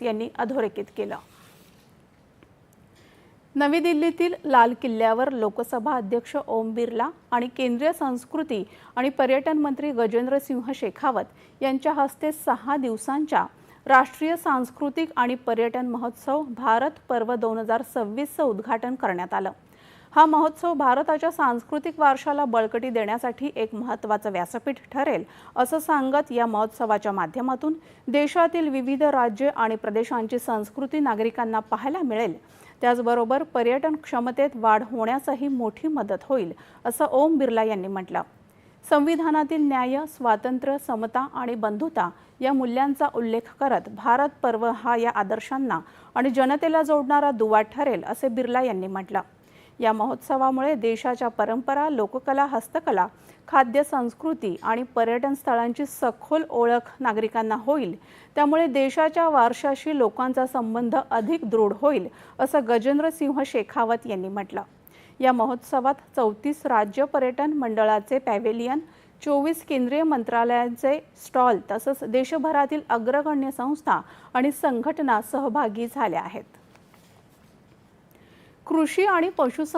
यांनी अधोरेखित केलं। नवी दिल्लीतील लाल किल्ल्यावर लोकसभा अध्यक्ष ओम बिर्ला आणि केंद्रीय संस्कृती आणि पर्यटन मंत्री गजेंद्र सिंह शेखावत यांच्या हस्ते 6 दिवसांच्या राष्ट्रीय सांस्कृतिक आणि पर्यटन महोत्सव भारत पर्व 2026चं उद्घाटन करण्यात आलं। हा महोत्सव भारताच्या सांस्कृतिक वारशाला बळकटी देण्यासाठी एक महत्त्वाचं व्यासपीठ ठरेल असं सांगत या महोत्सवाच्या माध्यमातून देशातील विविध राज्ये आणि प्रदेशांची संस्कृती नागरिकांना पाहायला मिळेल। त्याचबरोबर पर्यटन क्षमतेत वाढ होण्यासही मोठी मदत होईल असं ओम बिर्ला यांनी म्हटलं। संविधानातील न्याय, स्वातंत्र्य, समता आणि बंधुता या मूल्यांचा उल्लेख करत भारत पर्व हा या आदर्शांना आणि जनतेला जोडणारा दुवा ठरेल असे बिर्ला यांनी म्हटलं। या महोत्सवामुळे देशाच्या परंपरा, लोककला, हस्तकला, खाद्य संस्कृती आणि पर्यटन स्थळांची सखोल ओळख नागरिकांना होईल। त्यामुळे देशाच्या वारशाशी लोकांचा संबंध अधिक दृढ होईल असं गजेंद्र सिंह शेखावत यांनी म्हटलं। या महोत्सवात 34 राज्य पर्यटन मंडळाचे पॅव्हेलियन, 24 केंद्रीय मंत्रालयांचे स्टॉल तसंच देशभरातील अग्रगण्य संस्था आणि संघटना सहभागी झाल्या आहेत। कृषी आणि पशुसंवर्धन